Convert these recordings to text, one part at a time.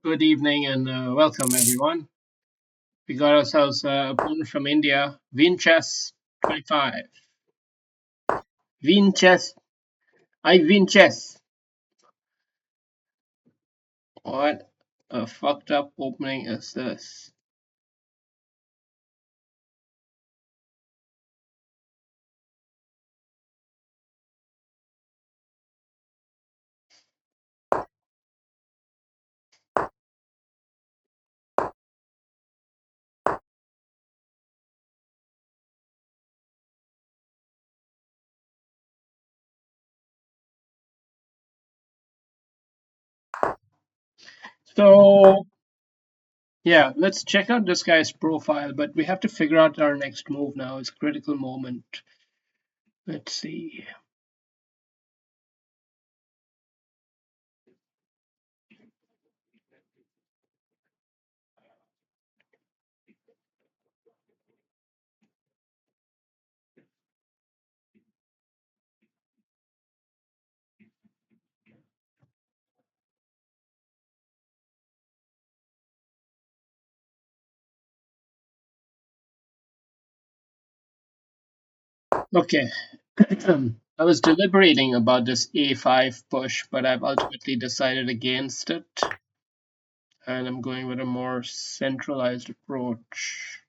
Good evening and welcome everyone. We got ourselves a opponent from India, Vinchess 25. Vinchess, I Vinchess. What a fucked up opening is this? So yeah, let's check out this guy's profile, but we have to figure out our next move now. It's a critical moment. Let's see. Okay. I was deliberating about this A5 push, but I've ultimately decided against it, and I'm going with a more centralized approach.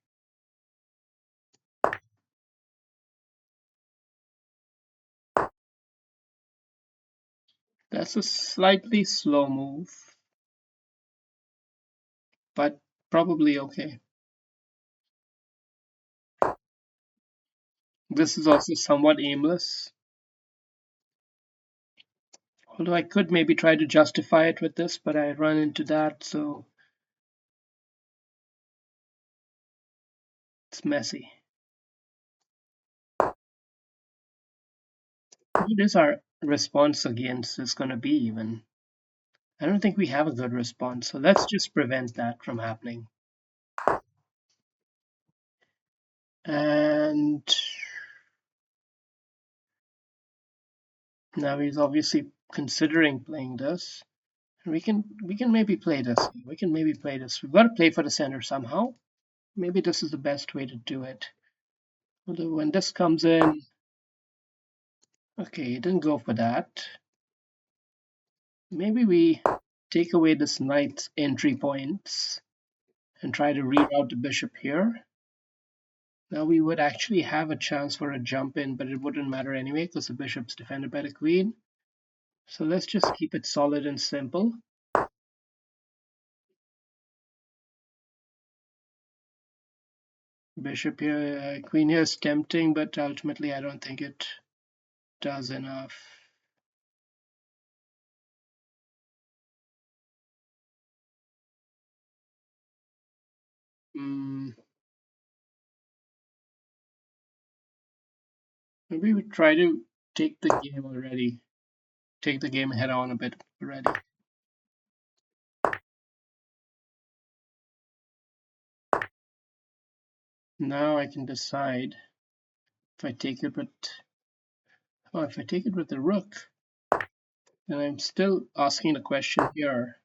That's a slightly slow move, but probably okay. This is also somewhat aimless, although I could maybe try to justify it with this, but I run into that, so it's messy. What is our response against this going to be even? I don't think we have a good response, so let's just prevent that from happening. And now he's obviously considering playing this. We can maybe play this. We can maybe play this. We've got to play for the center somehow. Maybe this is the best way to do it. Although when this comes in, okay, he didn't go for that. Maybe we take away this knight's entry points and try to reroute the bishop here. Now we would actually have a chance for a jump in, but it wouldn't matter anyway because the bishop's defended by the queen. So let's just keep it solid and simple. Bishop here, queen here is tempting, but ultimately I don't think it does enough. Maybe we try to take the game already. Take the game head on a bit already. Now I can decide if I take it with if I take it with the rook, then I'm still asking the question here.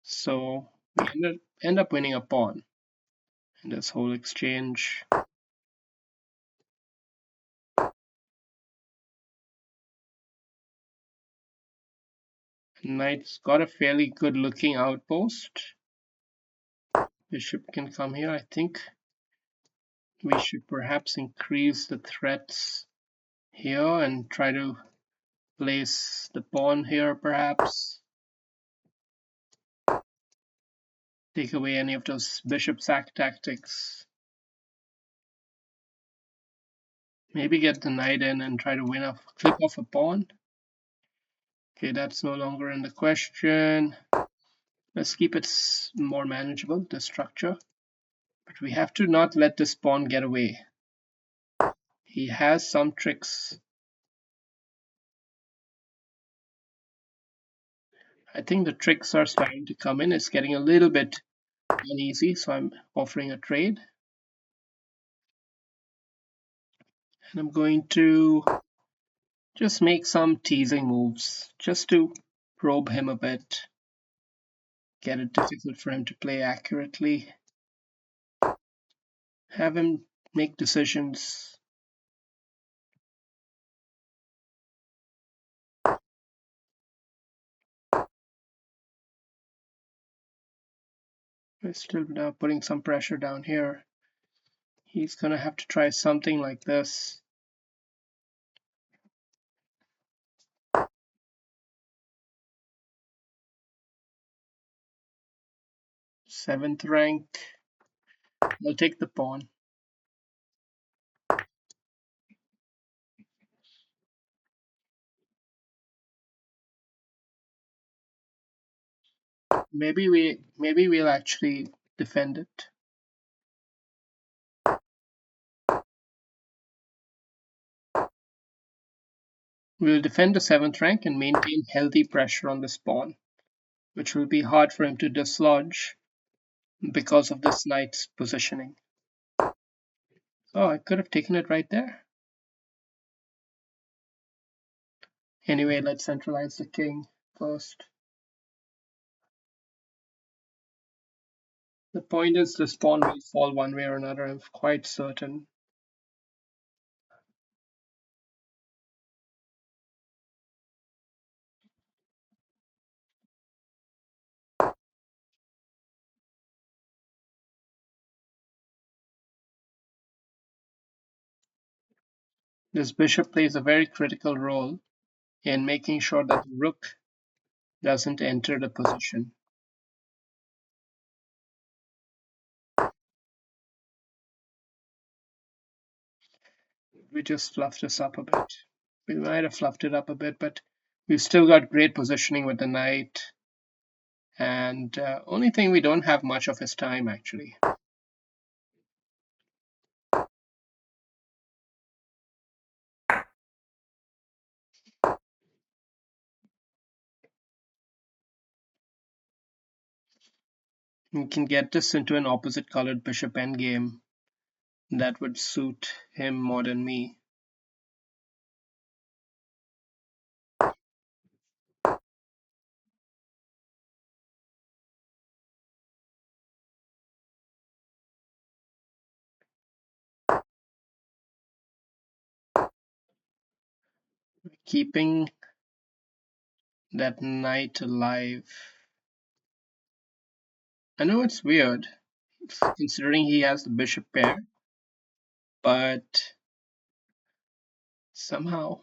So we end up winning a pawn in this whole exchange. Knight's got a fairly good looking outpost. Bishop can come here. I think we should perhaps increase the threats here and try to place the pawn here perhaps. Take away any of those bishop sack tactics. Maybe get the knight in and try to win off, clip off a pawn. Okay, that's no longer in the question. Let's keep it more manageable, the structure. But we have to not let this pawn get away. He has some tricks. I think the tricks are starting to come in. It's getting a little bit uneasy, so I'm offering a trade. And I'm going to just make some teasing moves just to probe him a bit. get it difficult for him to play accurately, have him make decisions. We're still now putting some pressure down here. He's gonna have to try something like this. Seventh rank. I'll take the pawn. Maybe we'll actually defend it. We'll defend the seventh rank and maintain healthy pressure on this pawn, which will be hard for him to dislodge because of this knight's positioning. Oh, I could have taken it right there. Anyway, let's centralize the king first. The point is this pawn will fall one way or another, I'm quite certain. This bishop plays a very critical role in making sure that the rook doesn't enter the position. We just fluffed this up a bit. We might have fluffed it up a bit, but we've still got great positioning with the knight. And only thing, we don't have much of his time, actually. We can get this into an opposite colored bishop endgame. That would suit him more than me. Keeping that knight alive. I know it's weird, considering he has the bishop pair, but somehow.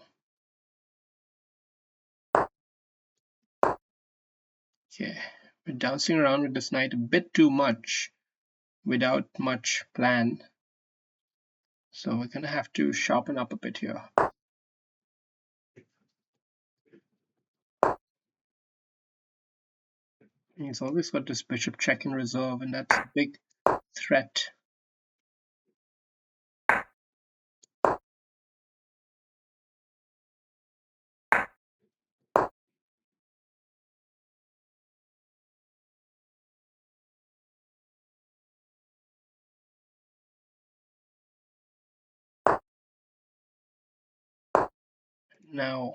Okay, we're dancing around with this knight a bit too much without much plan. So we're gonna have to sharpen up a bit here. He's always got this bishop check in reserve, and that's a big threat. Now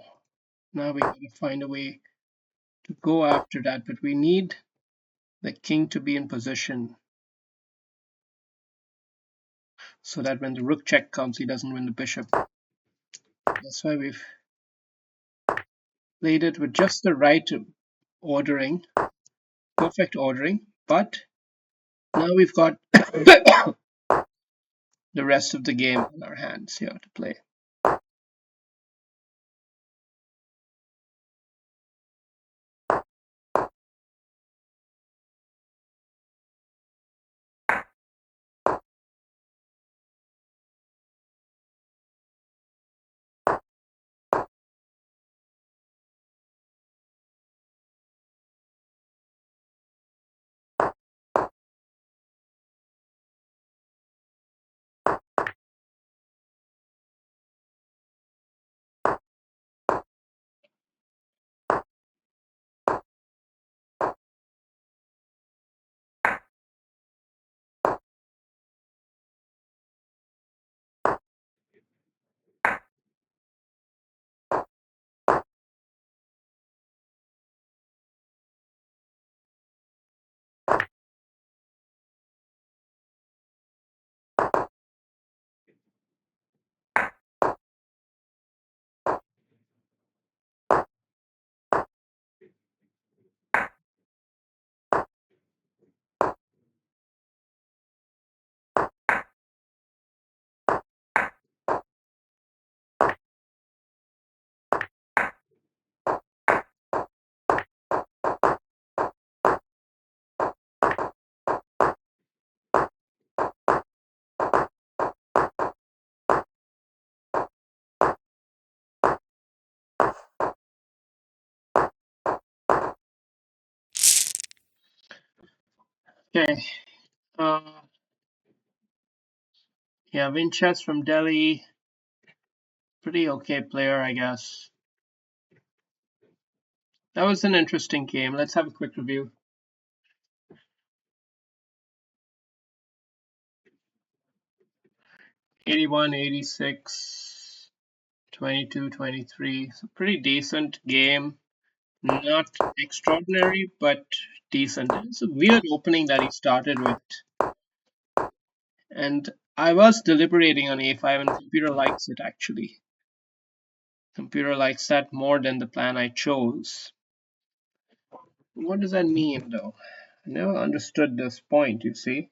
we gotta find a way to go after that, but we need the king to be in position so that when the rook check comes, he doesn't win the bishop. That's why we've played it with just the right ordering, perfect ordering, but now we've got the rest of the game in our hands here to play. Okay. Uh, yeah, Vinchess from Delhi. Pretty okay player, I guess. That was an interesting game. Let's have a quick review. 81, 86, 22, 23. It's a pretty decent game. Not extraordinary, but decent. It's a weird opening that he started with. And I was deliberating on a5, and computer likes it actually. Computer likes that more than the plan I chose. What does that mean though? I never understood this point, you see.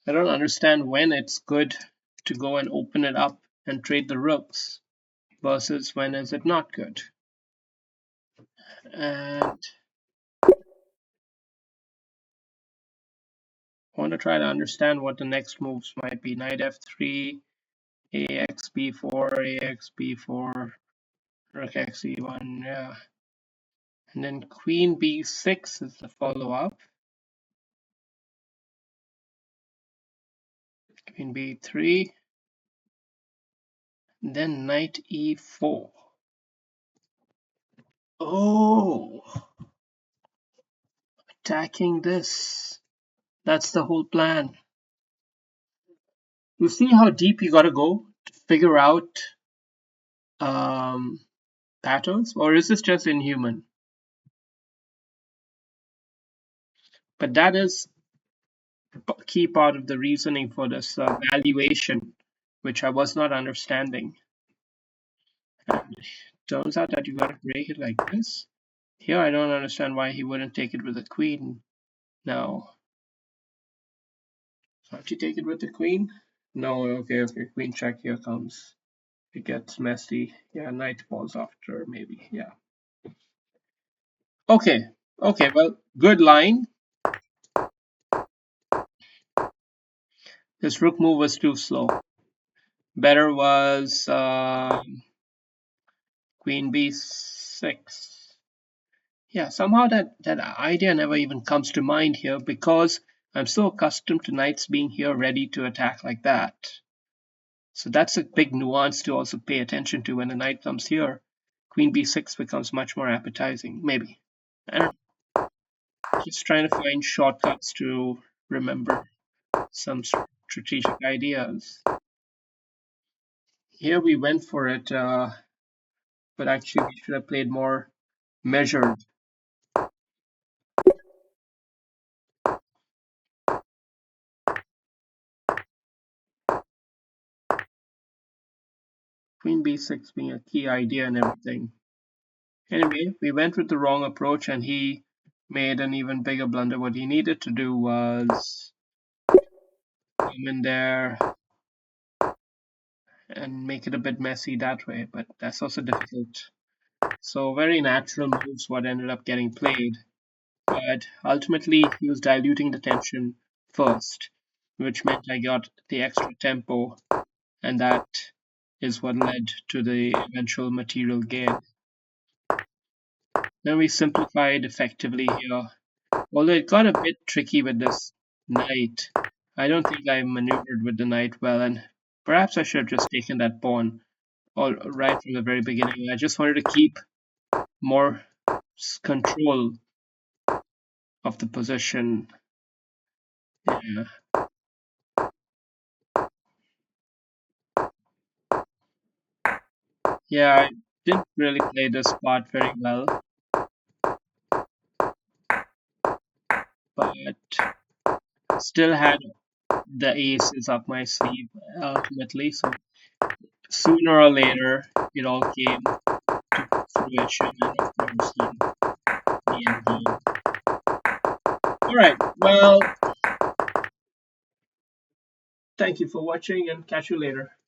I don't understand when it's good to go and open it up and trade the rooks versus when is it not good. And I want to try to understand what the next moves might be. Knight f3, ax b4, ax b4, rook x e1, yeah. And then queen b6 is the follow-up. Queen b3. And then knight e4. Oh, attacking this. That's the whole plan. You see how deep you gotta go to figure out patterns, or is this just inhuman? But that is a key part of the reasoning for this valuation, which I was not understanding. And it turns out that you gotta break it like this. Here I don't understand why he wouldn't take it with a queen. No. Can't you take it with the queen? No, okay, queen check, here comes. It gets messy. Yeah, knight falls after, maybe, yeah. Okay, well, good line. This rook move was too slow. Better was queen b6. Yeah, somehow that idea never even comes to mind here because I'm so accustomed to knights being here ready to attack like that. So that's a big nuance to also pay attention to when a knight comes here. Queen b6 becomes much more appetizing, maybe. I don't know. Just trying to find shortcuts to remember some strategic ideas. Here we went for it, but actually we should have played more measured. Queen b6 being a key idea and everything. Anyway, we went with the wrong approach and he made an even bigger blunder. What he needed to do was come in there and make it a bit messy that way, but that's also difficult. So very natural moves what ended up getting played. But ultimately he was diluting the tension first, which meant I got the extra tempo, and that is what led to the eventual material gain. Then we simplified effectively here. Although it got a bit tricky with this knight. I don't think I maneuvered with the knight well, and perhaps I should have just taken that pawn all right from the very beginning. I just wanted to keep more control of the position. Yeah. Yeah, I didn't really play this part very well, but still had the aces up my sleeve ultimately. So sooner or later, it all came to fruition, and of course, the end game. All right, well, thank you for watching, and catch you later.